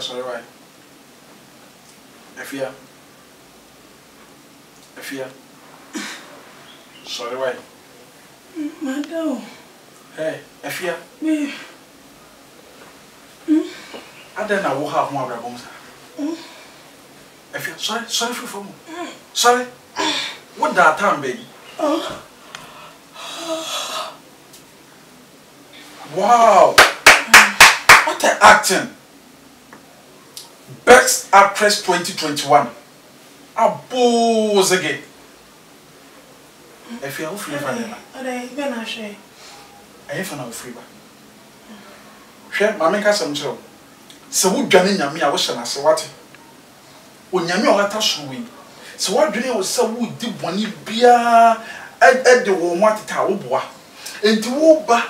sorry why. Efia. Sorry why. Madam. Hey, Efia. Me. I don't know what have more about Efia, sorry for me. Sorry. What that time, baby? Wow. What an acting. Best Actress 2021. Abose again. If you are free, I gonna share. I am free. Share, Mamma Cassamcho. So, would Johnny Yami, I wish I say what? When Yami or Latashui. So, what do you know? So, would do one beer at the one what Taoba. And to Oba,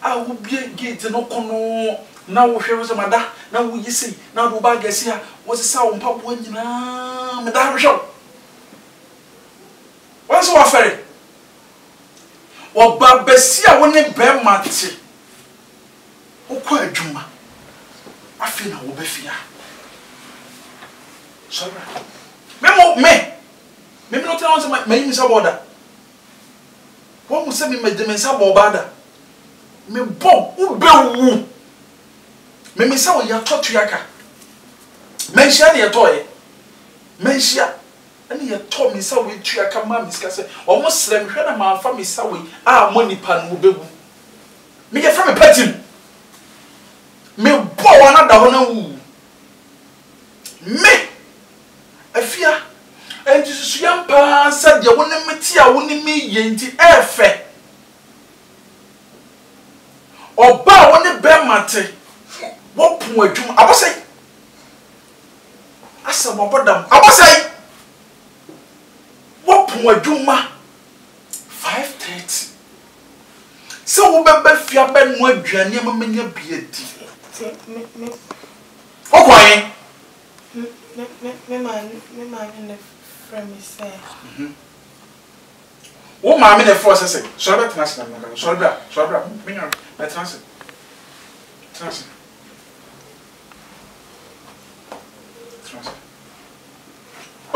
I will be a gate and Okono. Now, here was a mother. Now, we see, now the bag is here. What's the sound pop when you know, Madame Show? What's our ferry? Or Babesia when they bear matty. O quite Juma. I feel no befia. Sorry. Memo me. Maybe not answer my name is a border. What will send me my dementia bobada? Me bomb, who bell. Meme sa wo ya totu yaka. Menhia ne yetoye. Menhia ene yeto me sa wo etu yaka ma miska se omo srem hwe na ma fa me sa wo a mo nipa no bebu. Me ye fra me patim. Me bo wana da ho na wu. Me afia enti susu yampa sa de wo ne meti a wo ne me ye nti efe. Oba wo ne be mate. What point? I was saying, I said, my brother, I was saying, what point? 5:30. So, we be fear ben no aduane ma menya biedi. O kwai. Me man na friend me say. O ma me na force say. So be tena se na. So bra. Me nya. Na tena se.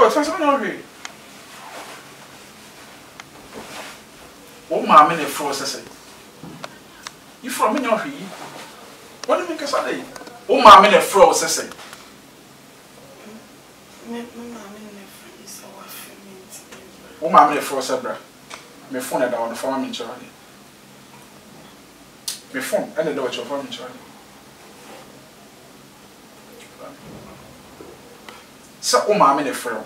Oh, it's not really. What mamma in a frozen? You from in your feet? What do you make us say? Oh, mamma in a frozen. Oh, mamma in a frozen, bra. My phone at our farming charlie. My phone, and the door your farming charlie. So, oh, mamma in a fro.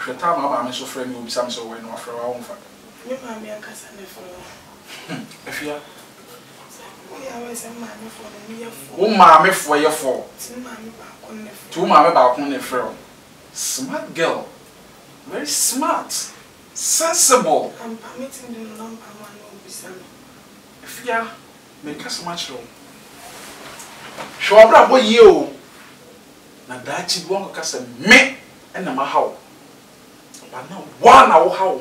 The time I'm so friend will be some so when offer our own fact. You mammy and cousin for If you are, we always a mammy for the mere oh, mammy for your fault. Two mammy Back on the fro. Smart girl, very smart, sensible. I'm permitting the number one will be some. If you are, make us much room. Show up what you. Now that you won't cast me and a mahau. But now one hour how.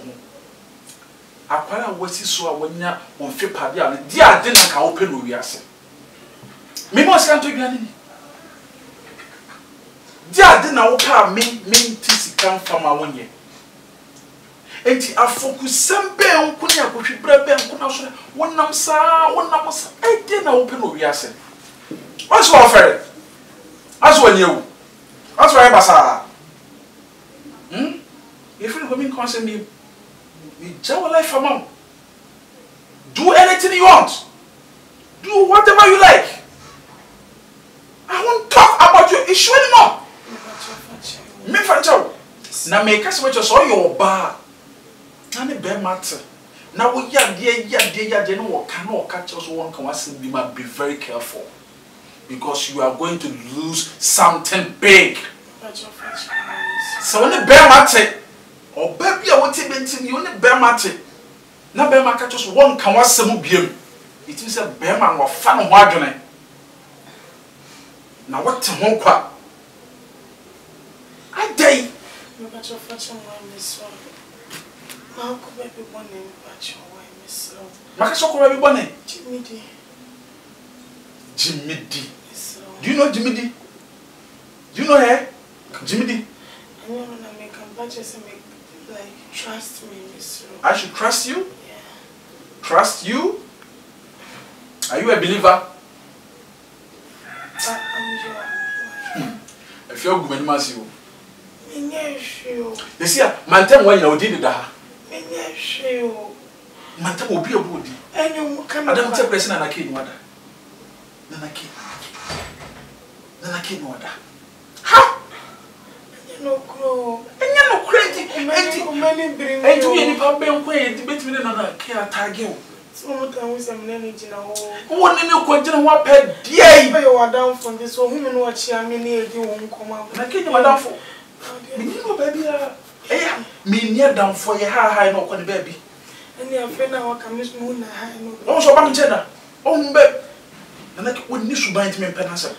Akwara wasi so a wonya won fe pade a di ade na ka open no wiase. Me mo se anto duane ni. Di ade na wo ka me ti sika fama wonye. Enti afokusem be nko ne akotwe bra be nko na so wonam sa ade na open no wiase. What's your offer? As when you. That's why basa. If you come in concern me Jawa life among. Do anything you want. Do whatever you like. I won't talk about your issue anymore. Me fancho. Na make us what you saw your bar. Na me be matter. Na wo ya de no can catch us one can was be very careful. Because you are going to lose something big. So when the bear matter or baby I want to be you only bear matter. Na bear catch us one can was some biem. It is a bear man or fan wadjone. Now what to home qua? I day. No but your fashion wine miss one. How could baby one name but your wine miss low? Macasoko everybody. Jimmy D. Jimmy D. Do you know Jimmy D? Do you know her? Jimmy D? I don't know make a budget and make like trust me, Miss Ro. I should trust you? Yeah. Trust you? Are you a believer? I'm your. I feel good when you see you. You see, man, tell me when you did that. Man, will be a body. And you come. I don't take person and I can't water. Then I can't water. How? You know, grow. And you're not crazy. Many bring. I do any problem way to bet me another care tag you. Sometimes I'm managing a whole. One in your question, what pet, dear, you are down from this one. Women watch you, I mean, you won't come out. And I can't down for. You know, baby, eh, me near down for your high, no, on the baby. And your friend, I can miss moon. Oh, so I'm cheddar. Oh, babe. And I wouldn't need to bind me in Penasa.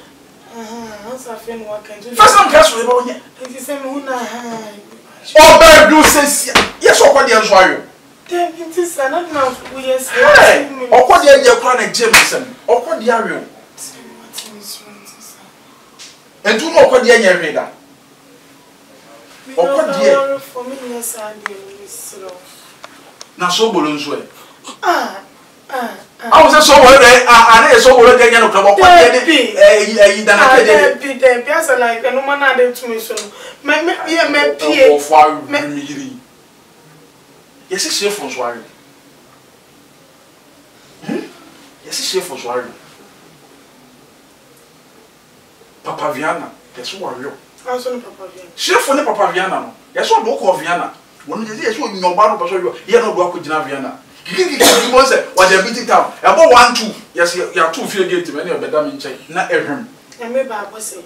First I'm castle about you. If you say moon, oh, babe, you say yes, or what the answer. Then it is another we are saying. Or what the idea of chronic Jameson, or what the area. And do not what the idea reader. Or what the for me, yes, I do. Now, so balloons way. I was so well, and so well again. You know, like a woman added to me. So, my yes, it's safe for Swahili. Yes, it's safe for Swahili. Papa Viana, yes, who are you? I saw Papa Viana. Chef for the Papa Viana. Yes, what do you call Viana? When you say you know about you don't work with Viana. You say, what they're beating down. About 1, 2. Yes, you are 2 feel guilty when you're better in check. Not every. I may Bible say,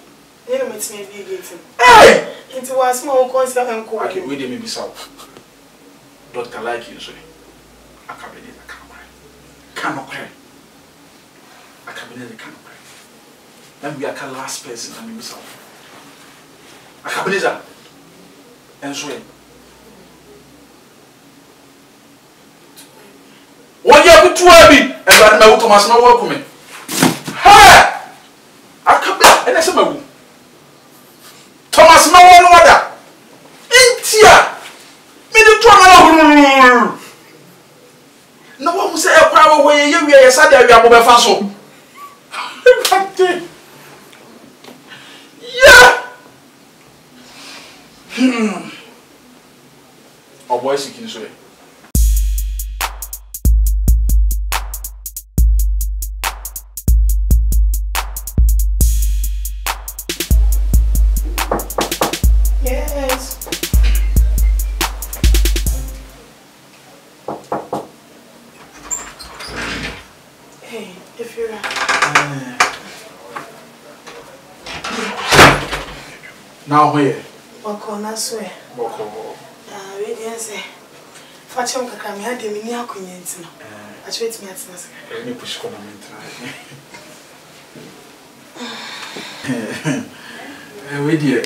you know, it's me be guilty. Hey! It was small concert and call. I can read maybe south. Doctor like you, say. I cannot cry. I cannot cry. Then we are the last person and maybe south. I can't believe that. And so, what you have to be, and I know Thomas no welcome. Ha! I can't believe, and I said, Thomas no one order. Intia! Me the trouble. No one will say a power way you are sad that you are mobile faso. Yeah! Our boys you can say. Yes. Hey, if you're now where? Boko na swear. Boko. We dey say. Fachom kakra me hade me ni akonya ntino. Acho etimi atina saka. Ni push kona mentra. We dey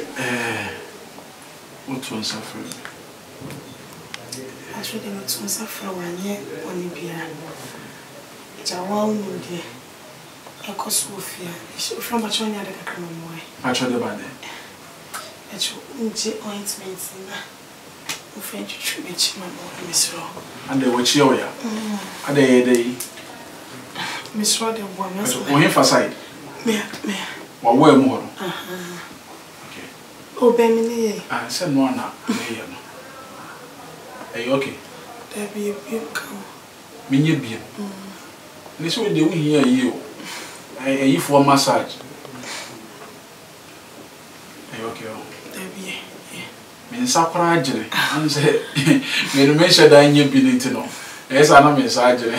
what was suffering? Acho dey not was suffering wanye oni bia. Jawa unu dey. Ekosofia. From achonya de kakra mo moy. Acho de bane. Acho unje ointment na. French treatment, Miss Ro. And they were chill ya. And they Miss Ro, the woman. So, for side. Me. What were more? Okay. Oh, Bemini. I said no, no. Are you okay? There be a beam come. Mini beam. This way they will hear you. I for massage. Are you okay? There be. Sakura jere and say me make sure that you be need to know. Yes, I know me jere.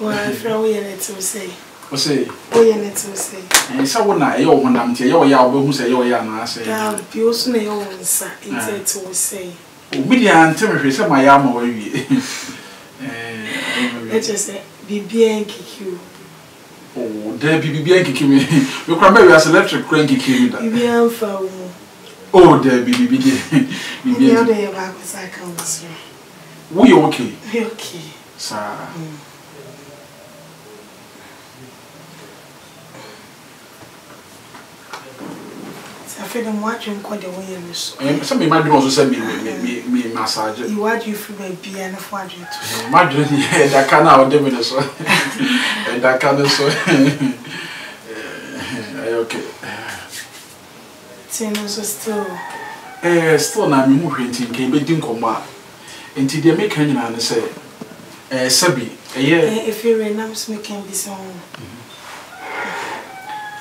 Well, I feel we need to say. O say. We need to say. And so na e o honam tie e o ya obo hu say e o ya na say. Yeah, bi o so na e o nsa inte to say. Obi dia ante me hwe say my ya ma wa wie. Let's just say bibia nkiki. Oh, there bibia nkiki me. We kwa me we as electric crank nkiki da. Bibia mfa wo. Oh, there, baby. You're there, because I can't see. We okay? Okay. Sir. I feel them watching quite the way in this. Some imagine also send me massage. You watch you feel baby and a watch you. Imagine that can now do it so. And that can so. Okay. So still. Still na me mu hwenti nke be di nkoma. Enti de make kan nyina ne say sabi if you remember me can be so.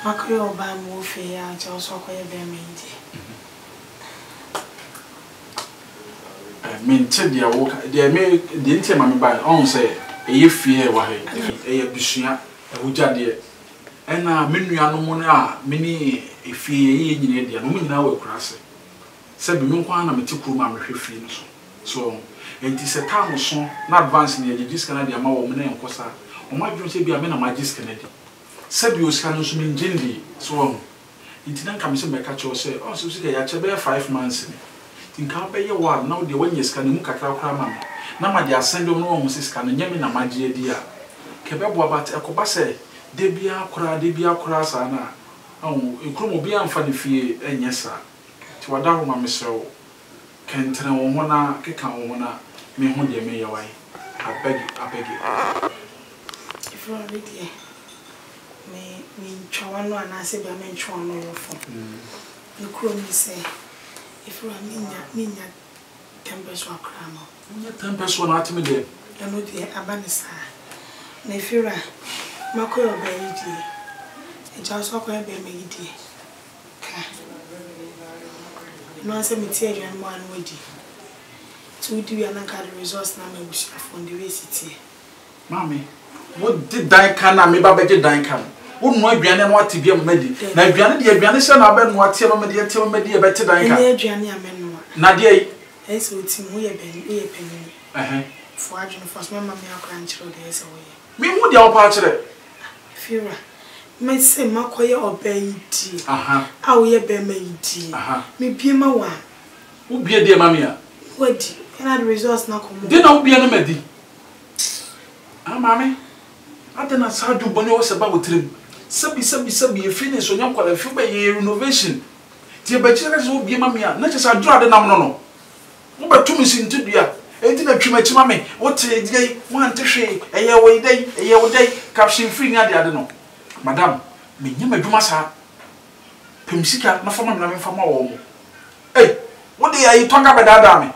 Makoyo ba mo fe ya jo so koye be me ndi. Mente dia wo dia me de ntem ma me ba on say fie wa he bisua ehujade ena menua no mo na meni fie nyine dia no mo nyina wa kurase sabi me nkwa na meti kuro ma me hwe fie no so enti se time so na advance ne ye dis kana dia ma wo mo na enkosa o ma dwon se bia me na ma dis kana di sabi o ska no so me ngindi so enti nan kam se me ka cho se o so sika ya che be 5 months ni tinka be ye wa na o de wanye ska ne mu kakra kra ma na ma dia sendo no mo ska no nyame na ma die dia kebe bo abat ekoba se de bia kra sa na ekromo bia amfa ne fie enyesa ti wada ho ma mesrewo kentre wo ho na keka wo ho na me ho de me yewai abeg if you ready me chwa no ana se bia me chwa no yo fo ekromo say if you minya tempeso akra no nya tempeso na atime de eno de abanisa na ifira makoyo ba yidi eja so ko be me yidi ka no se me tie adwan mo an wadi to do ya na ka resource na me bushia from the city mami what did dan kan na me ba beje dan kan wo no aduane no ate bia madi na aduane se na ba no ate no madi ate madi e bete dan kan na aduane ameno na de e so ti mu ye penni fo adwene fo so mama me akra nchiro de se wo ye me mu dia wo pa kire fira me se makoye obayidi a wo ye be mayidi me biema wa wo bie de mama ya wadi na the resource na komo de na wo bie na madi mama atena sadu bone wo se ba wo trim sabi e finish so nyam kwala fi ba ye renovation ti ba kire so wo bie mama ya na chesa dura de nam no wo ba tumi sinti dua enti na twima mame wo te gei wo ante hwe eye wo dai caption free nya de ade no madam me nyama dwuma sa pemsika na fama na me fama wo mo wo de ayi tonga bedada me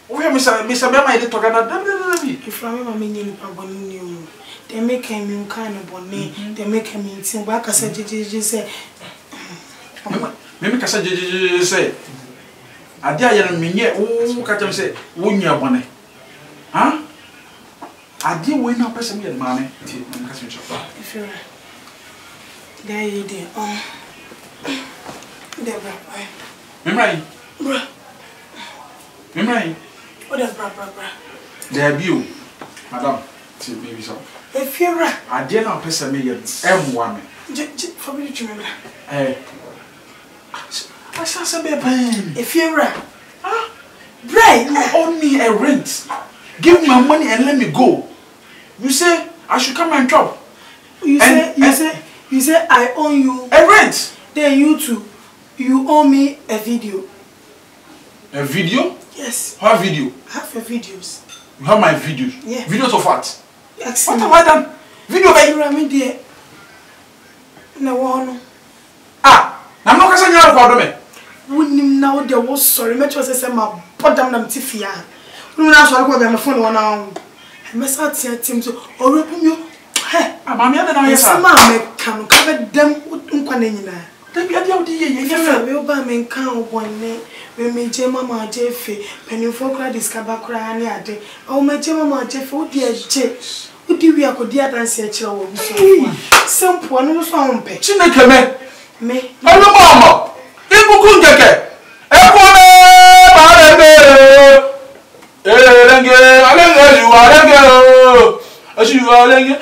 wo ye me sa be ma ide tonga na dabi ifra me mama nyi pa boni ni o they make me kind of boni they make me tin ba ka say jeje say me ka say jeje say ade aye no menye wo ka tem say wo nya bone ade wo na pese me ma me ti me ka say chopa ifra there you dey there bra Memrai what is bra there be you madam ti baby so ifra ade na pese me ye emwa me for me to remember I say be pain ifra Bray, you owe me a rent. Give me my money and let me go. You say I should come and drop. You say I owe you a rent. Then you owe me a video. A video? Yes. What video? I have your videos. You have my videos? Yeah. Videos of what? Excellent. What have I done? Video by you. I'm there. No one. I'm not going to say me. Wouldn't now there was sorry. Metro says my bottom them tifia. We now shall go by my phone one hour. I must out here team to or open you. Hey, I'm not going to say my can cover them with unquanina. Then be a deal. You will buy me count one name. We may jam Mamma Jeffy, penny for credits cabacra any other. Oh, my jam Mamma Jeff, oh dear Jess. Who do we have good dear dance at your some poor no sound pay. Chineke me. Hello, Mama. Ibu keke. Ekome barebe. Alenge you alenge. Ashu alenge.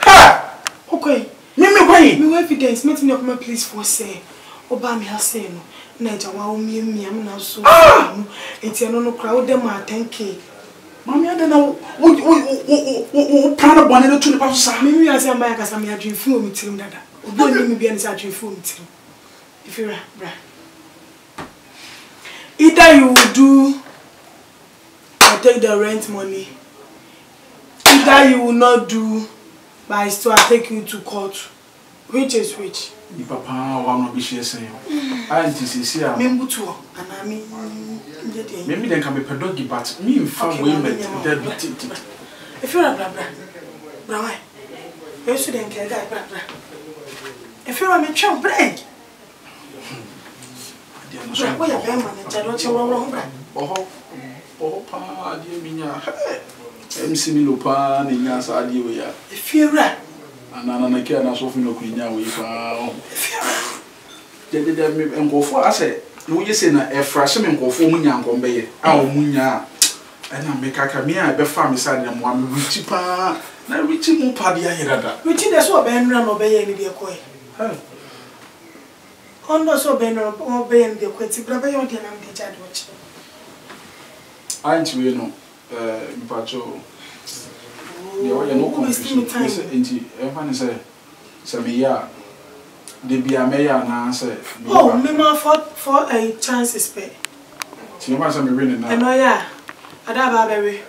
Ha. Okay. Mimi kwai. Me evidence make me come please for say. Oba me ha say no. Na ja wa omi am na so. Enti no kra wo dem a 10k. Mami ade na wo plan bone no to ne pa so sa. Mimi ase am ba ya kasa me adwin fu omi tirim dada. Obi oni me bia ni sa twefo nti. If you bra. Either you will do or take the rent money. Either you will not do, but I still take you to court. Which is which? Ni papa wa no be share sen. Auntie sisi a. Me mbutuo ana me ndede. Me den ka me pedogi but me mfa we met that bit. If you bra bra why? You should den ka guy bra. If you me twa brain. Dia no so. Wo ya be ma na jado che wo bra. Oh pa dia minya. MC mi lopa ni nya sa dia we ya. If you Anana na kia na so fi no kwinya we pa. Dede me nkofo ase no ye se na efrashe me nkofo mu nya nkombe ye. A o mu nya. Ana me kaka me a be fa me sa na mo am richi pa. Na richi mu pa dia yerada. Richi de so be nra no be ye ni de koy. Ondo so be nra o be ye ni de koy ti bra be yo de na me jade watch. Auntie we no mpacho you no confusion enti everyone say me ya de bia me ya na say oh me ma for a chance is pay ti ma say me win na no ya ada ba be we